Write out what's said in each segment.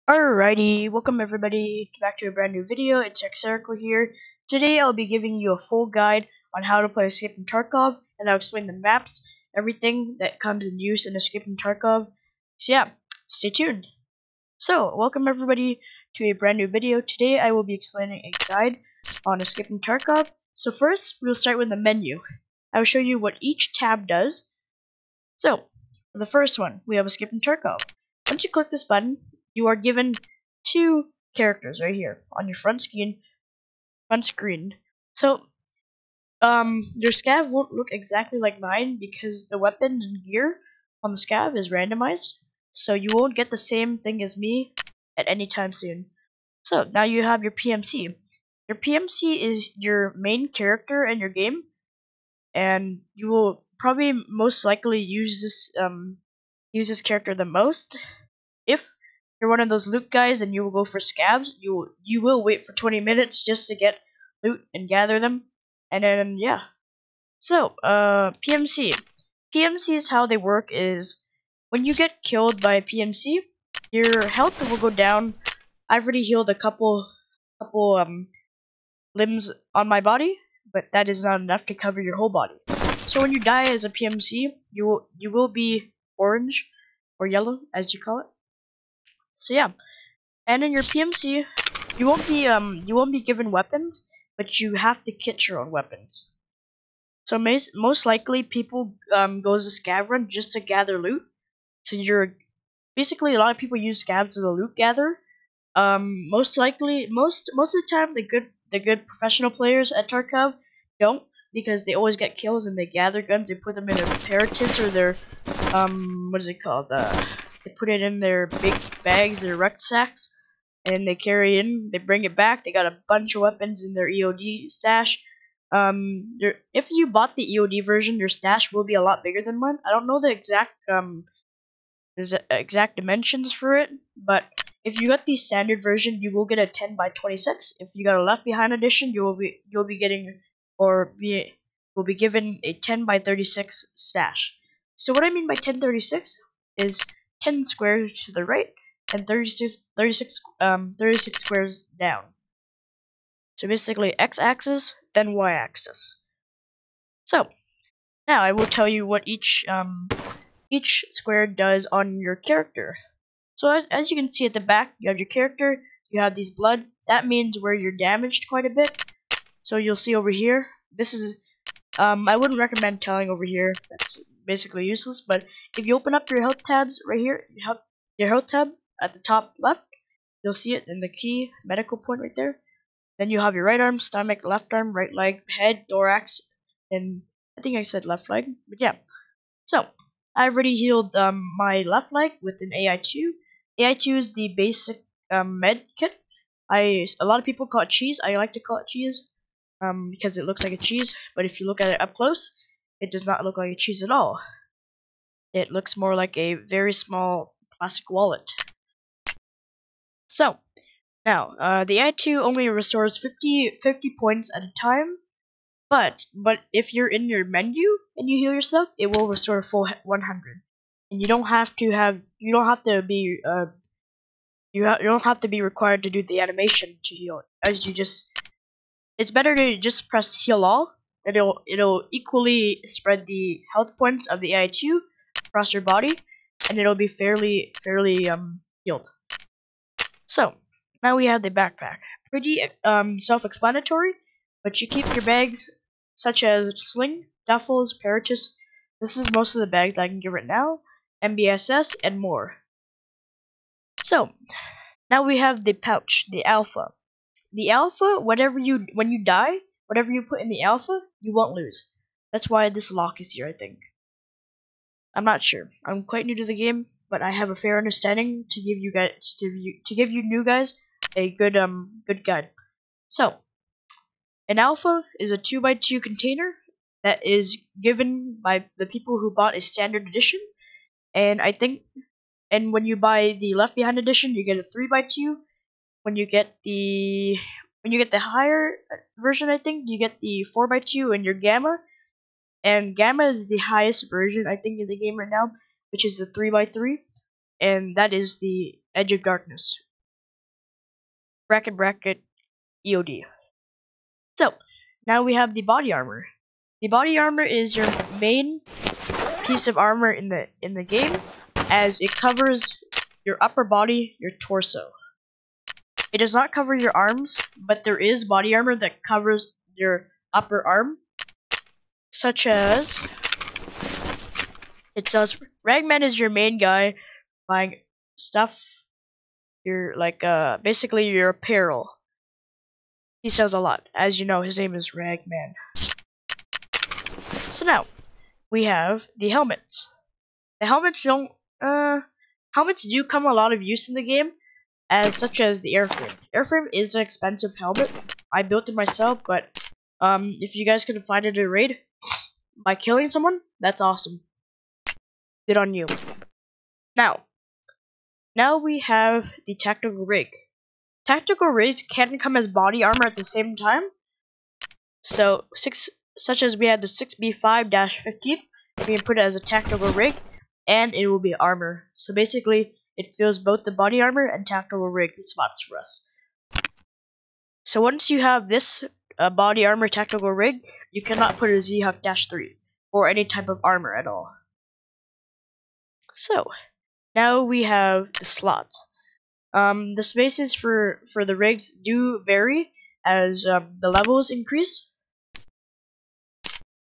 Alrighty, welcome everybody back to a brand new video. It's Xerico here. Today I'll be giving you a full guide on how to play Escape from Tarkov, and I'll explain the maps, everything that comes in use in Escape from Tarkov. So yeah, stay tuned. So, welcome everybody to a brand new video. Today I will be explaining a guide on Escape from Tarkov. So first, we'll start with the menu. I will show you what each tab does. So, for the first one, we have Escape from Tarkov. Once you click this button, you are given two characters right here on your front screen. So, your scav won't look exactly like mine because the weapons and gear on the scav is randomized. So you won't get the same thing as me at any time soon. So now you have your PMC. Your PMC is your main character in your game, and you will probably most likely use this character the most. If you're one of those loot guys and you will go for scavs, you will wait for 20 minutes just to get loot and gather them, and then yeah. So PMC. PMCs, how they work is when you get killed by a PMC, your health will go down. I've already healed a couple limbs on my body, but that is not enough to cover your whole body. So when you die as a PMC, you will be orange or yellow, as you call it. So yeah, and in your PMC, you won't be given weapons, but you have to kit your own weapons. So most likely people goes to scav run just to gather loot. So you're basically, a lot of people use scavs as a loot gather. Most likely, most of the time, the good professional players at Tarkov don't, because they always get kills and they gather guns. They put them in their apparatus or their what is it called? They put it in their big bags, their rucksacks, and they carry it in. They bring it back. They got a bunch of weapons in their EOD stash. If you bought the EOD version, your stash will be a lot bigger than mine. I don't know the exact dimensions for it, but if you got the standard version, you will get a 10 by 26. If you got a Left Behind edition, you'll be getting will be given a 10 by 36 stash. So what I mean by 1036 is 10 squares to the right and 36 squares down. So basically x-axis, then y-axis. So now I will tell you what each square does on your character. So as you can see at the back, you have your character, you have these blood. That means where you're damaged quite a bit. So you'll see over here, this is, I wouldn't recommend telling over here, that's basically useless, but if you open up your health tabs right here, your health tab at the top left, you'll see it in the key medical point right there. Then you have your right arm, stomach, left arm, right leg, head, thorax, and I think I said left leg, but yeah. So I already healed my left leg with an AI2. AI2 is the basic med kit. A lot of people call it cheese. I like to call it cheese because it looks like a cheese. But if you look at it up close, it does not look like a cheese at all. It looks more like a very small plastic wallet. So now the AI2 only restores 50 points at a time. But if you're in your menu and you heal yourself, it will restore a full 100. And you don't have to be required to do the animation to heal it. It's better to just press heal all, and it'll equally spread the health points of the AI2 across your body, and it'll be fairly healed. So now we have the backpack. Pretty self-explanatory, but you keep your bags such as sling, duffels, paratus. This is most of the bags I can give right now, MBSS, and more. So now we have the pouch, the alpha. The alpha, when you die, whatever you put in the alpha, you won't lose. That's why this lock is here, I think. I'm not sure. I'm quite new to the game, but I have a fair understanding to give you new guys a good guide. So an alpha is a 2x2 container that is given by the people who bought a standard edition, and when you buy the Left Behind edition, you get a 3x2. When you get the higher version, I think you get the 4x2 and your gamma, and gamma is the highest version I think in the game right now, which is a 3x3, and that is the Edge of Darkness. bracket EOD. So now we have the body armor. The body armor is your main piece of armor in the game, as it covers your upper body, your torso. It does not cover your arms, but there is body armor that covers your upper arm, such as it says Fragment is your main guy buying stuff. Your basically your apparel. He sells a lot. As you know, his name is Ragman. So now we have the helmets. The helmets don't helmets do come a lot of use in the game, such as the airframe. Airframe is an expensive helmet. I built it myself, but if you guys could find it in a raid by killing someone, that's awesome. Good on you. Now we have the tactical rig. Tactical rigs can come as body armor at the same time. So such as we had the 6B5-15, we can put it as a tactical rig, and it will be armor. So basically, it fills both the body armor and tactical rig spots for us. So once you have this body armor tactical rig, you cannot put a Z-Huck-3 or any type of armor at all. So now we have the slots. The spaces for the rigs do vary as the levels increase.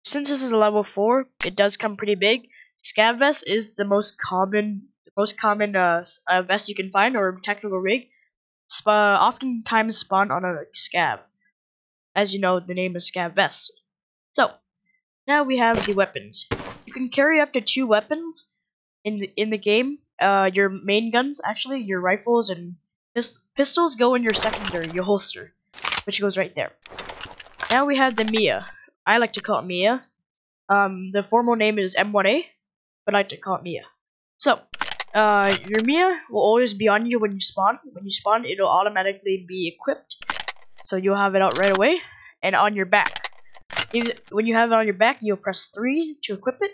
Since this is a level 4, it does come pretty big. Scav vest is the most common vest you can find, or tactical rig. Oftentimes spawn on a scav. As you know, the name is scav vest. So now we have the weapons. You can carry up to 2 weapons in the game. Your main guns, actually, your rifles and pistols go in your secondary, your holster, which goes right there. Now we have the Mia. I like to call it Mia. The formal name is M1A, but I like to call it Mia. So, your Mia will always be on you when you spawn. When you spawn, it'll automatically be equipped, so you'll have it out right away, and on your back. When you have it on your back, you'll press 3 to equip it.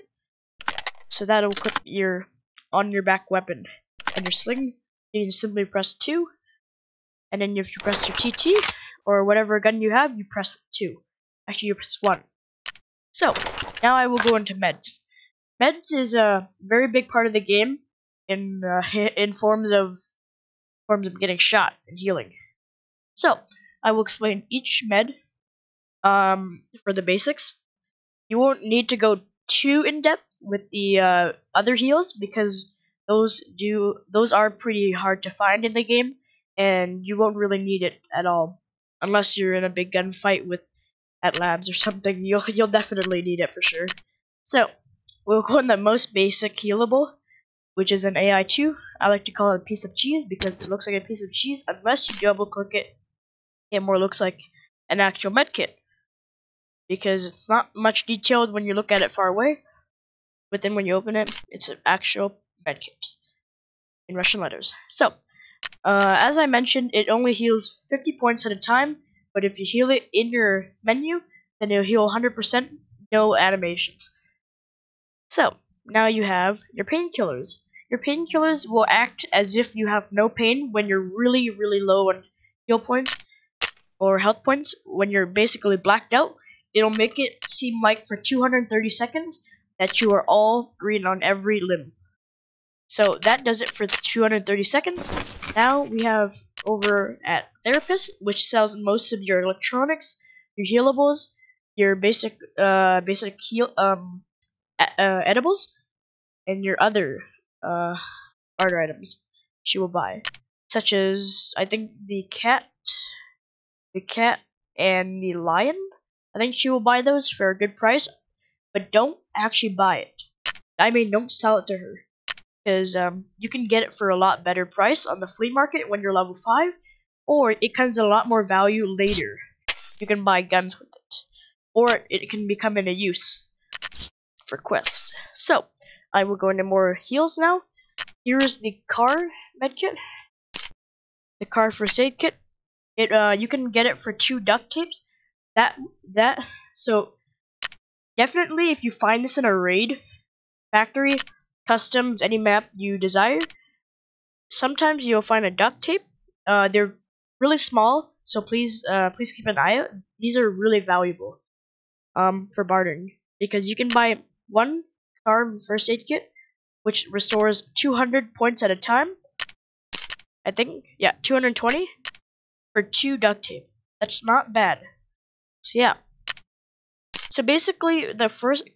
So that'll equip your on your back weapon. And your sling, you can simply press 2, and then if you press your TT or whatever gun you have, you press 2. Actually, you press 1. So now I will go into meds. Meds is a very big part of the game in forms of getting shot and healing. So I will explain each med for the basics. You won't need to go too in depth with the other heals, because those are pretty hard to find in the game, and you won't really need it at all unless you're in a big gunfight at labs or something. You'll definitely need it for sure. So we'll go in the most basic healable, which is an AI2. I like to call it a piece of cheese because it looks like a piece of cheese. Unless you double click it, it more looks like an actual medkit, because it's not much detailed when you look at it far away, but then when you open it, it's an actual medkit in Russian letters. So as I mentioned, it only heals 50 points at a time, but if you heal it in your menu, then it'll heal 100%, no animations. So now you have your painkillers. Your painkillers will act as if you have no pain when you're really, really low on heal points or health points. When you're basically blacked out, it'll make it seem like for 230 seconds that you are all green on every limb. So that does it for 230 seconds. Now we have over at Therapist, which sells most of your electronics, your healables, your basic heal edibles, and your other art items she will buy, such as I think the cat and the lion. I think she will buy those for a good price, but don't actually buy it. I mean, don't sell it to her, because you can get it for a lot better price on the flea market when you're level 5, or it comes at a lot more value later. You can buy guns with it, or it can become in a use for quests. So I will go into more heals now. Here's the car medkit, the car first aid kit. You can get it for 2 duct tapes. So definitely, if you find this in a raid, factory, customs, any map you desire, sometimes you'll find a duct tape. They're really small, so please keep an eye out. These are really valuable for bartering because you can buy one car first aid kit, which restores 200 points at a time. I think, yeah, 220 for 2 duct tape. That's not bad. So yeah. So basically, the first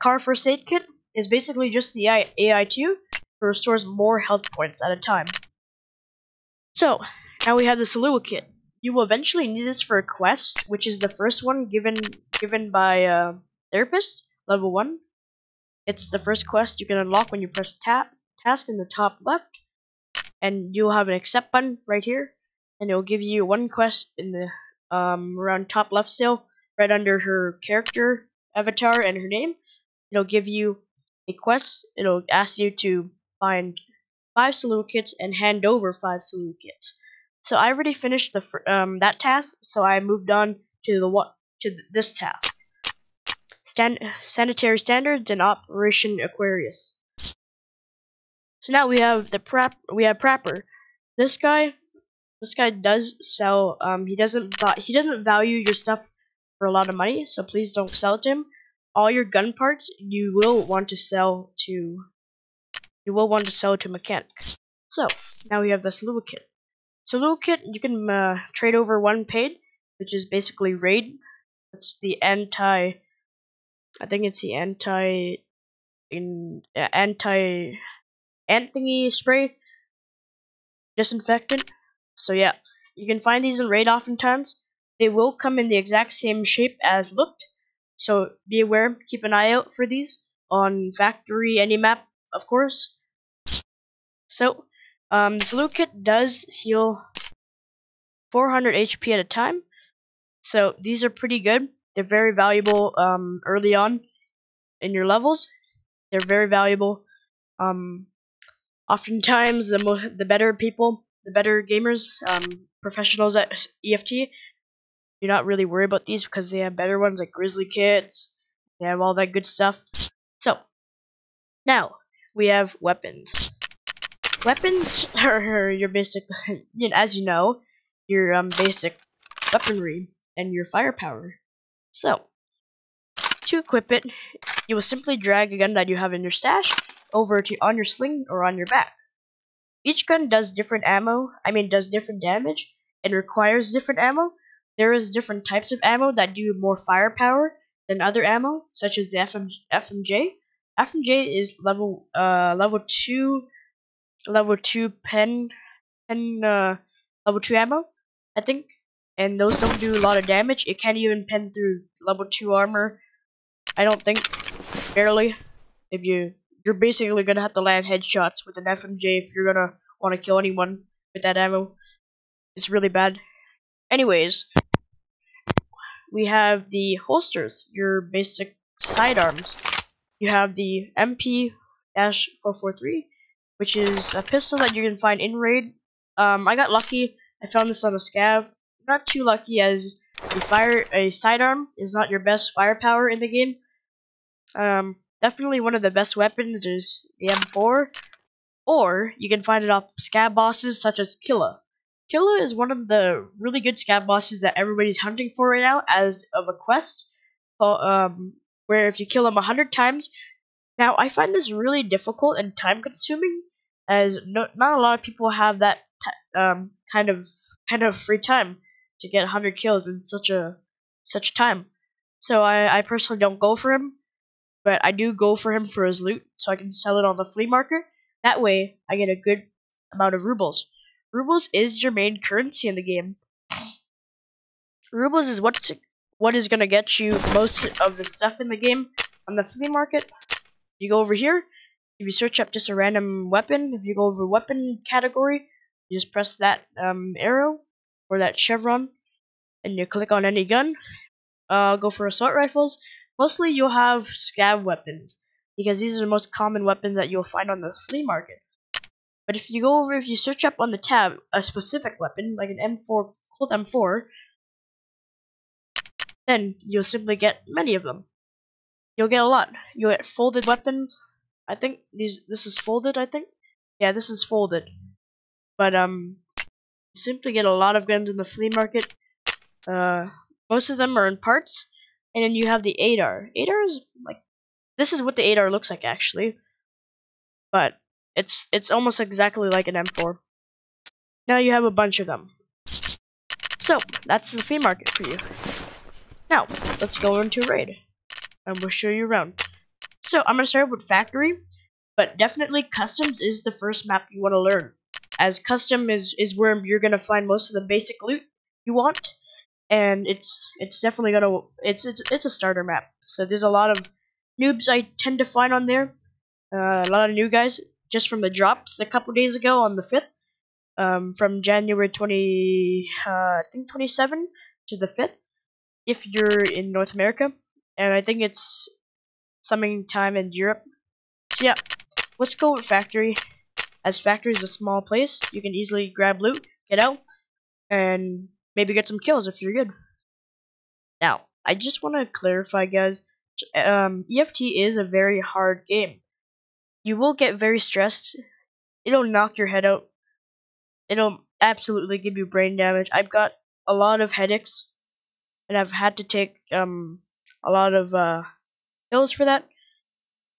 aid kit is basically just the AI2 that restores more health points at a time. So now we have the Salua kit. You will eventually need this for a quest, which is the first one given by therapist level 1. It's the first quest you can unlock when you press task in the top left, and you'll have an accept button right here, and it'll give you one quest in the around top left still, right under her character avatar and her name. It'll give you a quest. It'll ask you to find 5 Salua kits and hand over 5 Salua kits. So I already finished that task, so I moved on to this task. Sanitary standards and Operation Aquarius. So now we have Prapper. This guy does sell. He doesn't value your stuff for a lot of money, so please don't sell it to him. All your gun parts you will want to sell to mechanic. So now we have the Salua kit. Salua kit, you can trade over 1 paid, which is basically raid. That's the anti. I think it's the anti ant thingy spray disinfectant. So yeah, you can find these in raid oftentimes. They will come in the exact same shape as looked, so be aware, keep an eye out for these on factory any map, of course. So the Salute kit does heal 400 HP at a time, so these are pretty good. They're very valuable early on in your levels. They're very valuable. Oftentimes the better people, the better gamers, professionals at EFT, do not really worry about these because they have better ones like Grizzly kits. They have all that good stuff. So now we have weapons. Weapons are your basic, as you know, your basic weaponry and your firepower. So to equip it, you will simply drag a gun that you have in your stash over to on your sling or on your back. Each gun does different damage and requires different ammo. There is different types of ammo that do more firepower than other ammo, such as the FMJ. FMJ is level 2 pen level 2 ammo, I think, and those don't do a lot of damage. It can't even pen through level 2 armor, I don't think, barely. If you're basically gonna have to land headshots with an FMJ if you're gonna want to kill anyone with that ammo. It's really bad. Anyways, we have the holsters, your basic sidearms. You have the MP-443, which is a pistol that you can find in raid. I got lucky. I found this on a scav. Not too lucky, as a sidearm is not your best firepower in the game. Definitely one of the best weapons is the M4, or you can find it off scab bosses such as Killa. Killa is one of the really good scab bosses that everybody's hunting for right now as of a quest, where if you kill him 100 times. Now I find this really difficult and time consuming, as not a lot of people have that kind of free time to get 100 kills in such time. So I personally don't go for him, but I do go for him for his loot, so I can sell it on the flea market. That way, I get a good amount of rubles. Rubles is your main currency in the game. Rubles is what is gonna get you most of the stuff in the game on the flea market. You go over here. If you search up just a random weapon, if you go over weapon category, you just press that arrow or that chevron, and you click on any gun. Go for assault rifles. Mostly you'll have scav weapons, because these are the most common weapons that you'll find on the flea market. But if you search up on the tab a specific weapon, like an M4, Colt M4, then you'll simply get many of them. You'll get a lot. You'll get folded weapons. I think this is folded, I think. Yeah, this is folded. But You simply get a lot of guns in the flea market. Most of them are in parts, and then you have the ADAR. ADAR is like, this is what the ADAR looks like actually, but it's almost exactly like an M4. Now you have a bunch of them. So that's the flea market for you. Now let's go into raid, and we'll show you around. So I'm gonna start with factory, but definitely customs is the first map you want to learn, as custom is where you're gonna find most of the basic loot you want, and it's definitely gonna it's a starter map. So there's a lot of noobs I tend to find on there, a lot of new guys just from the drops a couple days ago on the 5th, from January 27 to the 5th if you're in North America, and I think it's something time in Europe. So yeah, let's go with factory, as factory is a small place. You can easily grab loot, get out, and maybe get some kills if you're good. Now, I just want to clarify, guys, EFT is a very hard game. You will get very stressed. It'll knock your head out. It'll absolutely give you brain damage. I've got a lot of headaches, and I've had to take a lot of pills for that.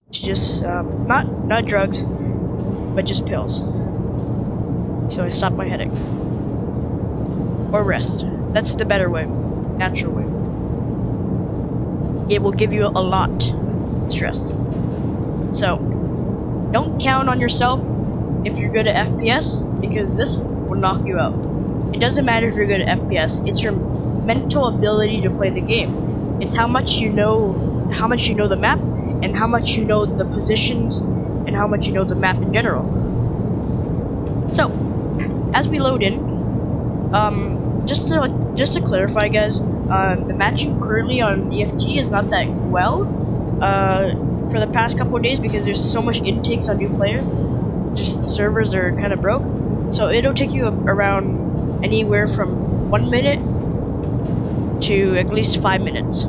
It's just not drugs, but just pills. So I stop my headache. Or rest. That's the better way, natural way. It will give you a lot of stress. So don't count on yourself if you're good at FPS, because this will knock you out. It doesn't matter if you're good at FPS. It's your mental ability to play the game. It's how much you know the map, and how much you know the positions, and how much you know the map in general. So, as we load in, just to clarify, guys, the matching currently on EFT is not that well for the past couple of days, because there's so much intakes on new players. Just the servers are kind of broke, so it'll take you around anywhere from 1 minute to at least 5 minutes.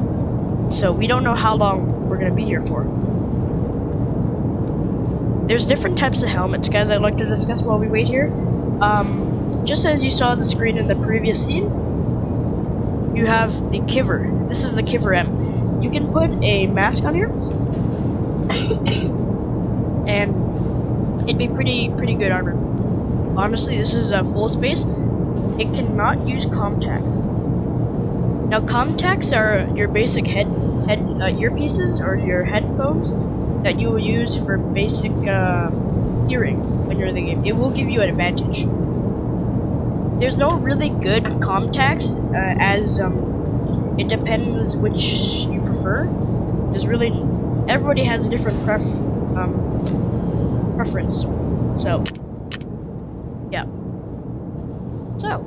So we don't know how long we're gonna be here for. There's different types of helmets, guys, I'd like to discuss while we wait here. Just as you saw the screen in the previous scene, you have the Kiver. This is the Kiver M. You can put a mask on here, and it'd be pretty good armor. Honestly, this is a full space. It cannot use contacts. Now, contacts are your basic earpieces or your headphones that you will use for basic hearing when you're in the game. It will give you an advantage. There's no really good contacts, as it depends which you prefer. Everybody has a different preference. So, yeah. So,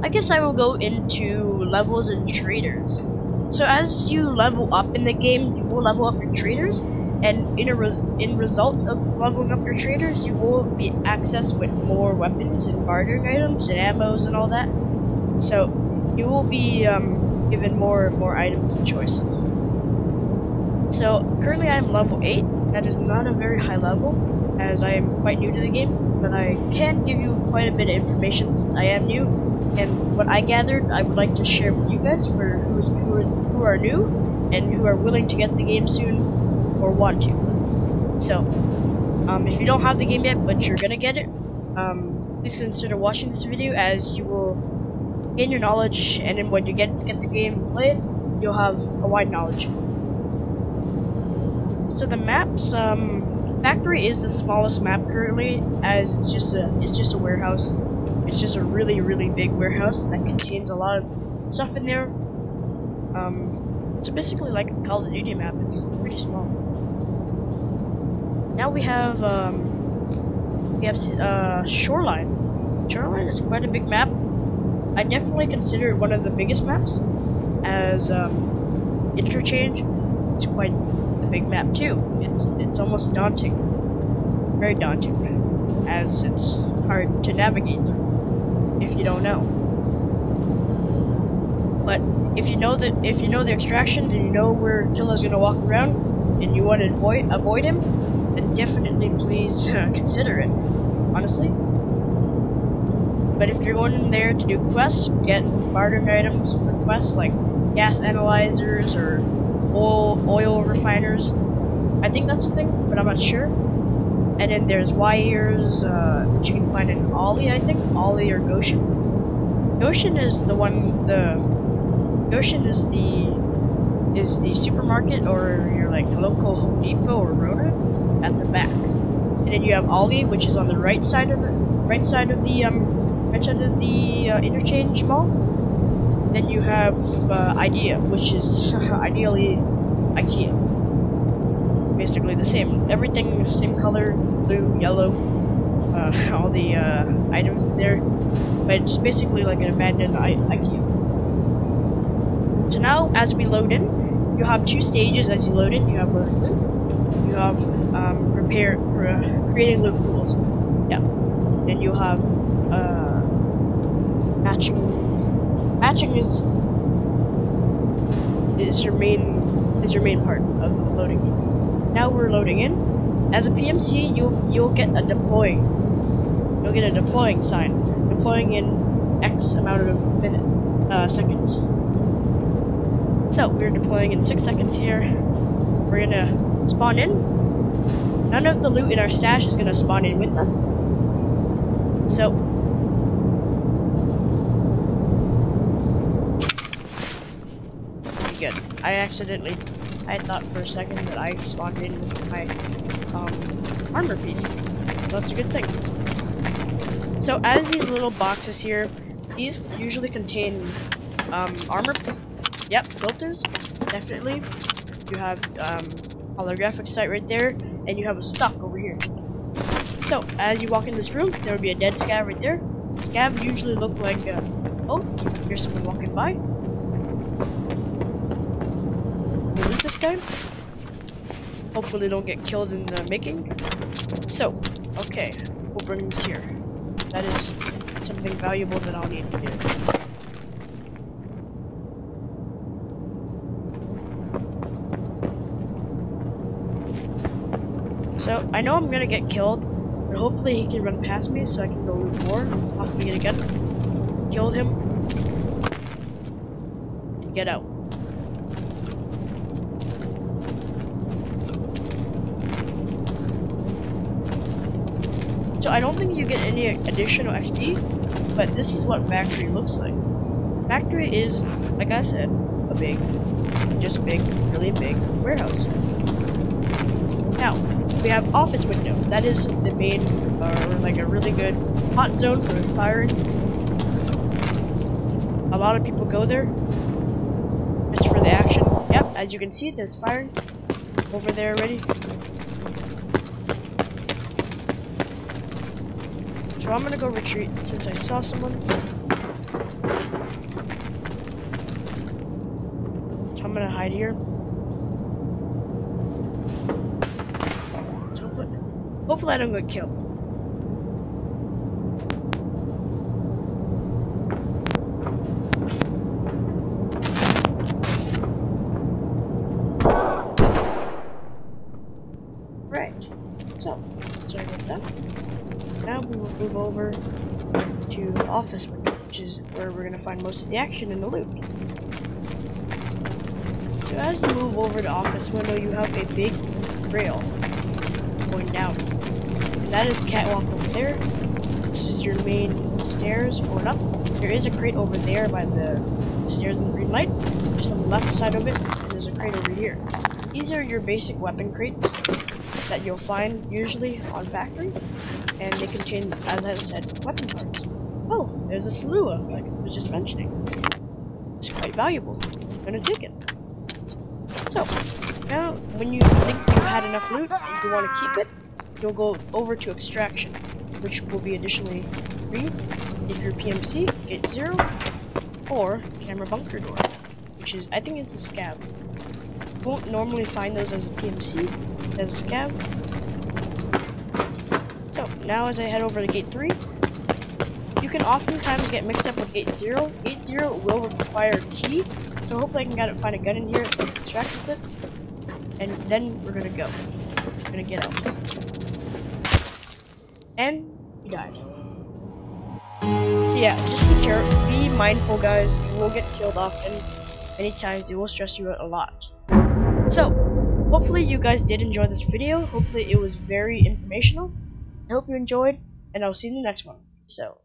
I guess I will go into levels and traders. So as you level up in the game, you will level up your traders, and in result of leveling up your traders, you will be accessed with more weapons and bartering items and ammos and all that. So you will be given more items and choice. So currently I am level 8. That is not a very high level, as I am quite new to the game, but I can give you quite a bit of information since I am new. And what I gathered, I would like to share with you guys for who are new and who are willing to get the game soon or want to. So, if you don't have the game yet, but you're gonna get it, please consider watching this video, as you will gain your knowledge, and then when you get the game and play it, you'll have a wide knowledge. So the maps, factory is the smallest map currently, as it's just a warehouse. It's just a really big warehouse that contains a lot of stuff in there. It's basically like a Call of Duty map. It's pretty small. Now we have Shoreline. Shoreline is quite a big map. I definitely consider it one of the biggest maps, as Interchange. It's quite a big map too. It's almost daunting, very daunting, as it's hard to navigate through if you don't know. But if you know the extractions, and you know where Killer's gonna walk around, and you want to avoid him, then definitely please consider it. Honestly, But if you're going in there to do quests, get bartering items for quests like gas analyzers or oil refiners. I think that's a thing, but I'm not sure. And then there's wires, which you can find in Ollie, I think. Ollie or Goshen. Goshen is the one, Goshen is the supermarket or your like local Home Depot or Rona at the back. And then you have Ollie, which is on the right side of the interchange mall. Then you have Idea, which is ideally IKEA. Basically the same. Everything same color, blue, yellow, all the items in there. But it's basically like an abandoned IKEA. So now, as we load in, you have two stages as you load in. You have loading loot. You have creating loot pools. Yeah. Then you have matching is your main part of the loading. Now we're loading in. As a PMC, you'll get a deploying sign, deploying in X amount of seconds. So we're deploying in 6 seconds here. We're gonna spawn in. None of the loot in our stash is gonna spawn in with us. So good. I thought for a second that I spawned in with my armor piece. That's a good thing. So as these little boxes here, these usually contain armor. Yep, filters, definitely. You have holographic sight right there, and you have a stock over here. So as you walk in this room, there will be a dead scav right there. Scav usually look like oh, here's someone walking by. We'll loot this guy. Hopefully don't get killed in the making. So, okay, we'll bring this here. That is something valuable that I'll need to do. So, I know I'm gonna get killed, but hopefully he can run past me so I can go loot more, possibly get a gun, kill him, and get out. So I don't think you get any additional XP, but this is what factory looks like. Factory is, like I said, a big, really big warehouse. Now, we have office window. That is the main, or like a really good hot zone for firing. A lot of people go there just for the action. Yep, as you can see, there's firing over there already. So I'm gonna go retreat since I saw someone. So I'm gonna hide here. So hopefully I don't get killed. Right. So sorry about that. Now we will move over to the office window, which is where we're going to find most of the action in the loot. So as you move over to office window, you have a big rail going down. And that is catwalk over there. This is your main stairs going up. There is a crate over there by the stairs in the green light, just on the left side of it, and there's a crate over here. These are your basic weapon crates that you'll find usually on factory. And they contain, as I said, weapon parts. Oh, there's a Salua, like I was just mentioning. It's quite valuable. I'm gonna take it. So, now, when you think you've had enough loot and you want to keep it, you'll go over to extraction, which will be additionally free if you're PMC, gate 0, or camera bunker door, which is, I think it's a scav. You won't normally find those as a PMC, as a scav. So, now as I head over to gate 3, you can oftentimes get mixed up with gate 0. Gate 0 will require a key, so hopefully I can find a gun in here so I can extract with it. And then we're gonna go. We're gonna get out. And he died. So yeah, just be mindful, guys. You will get killed often. Many times it will stress you out a lot. So, hopefully you guys did enjoy this video. Hopefully it was very informational. I hope you enjoyed, and I'll see you in the next one. So.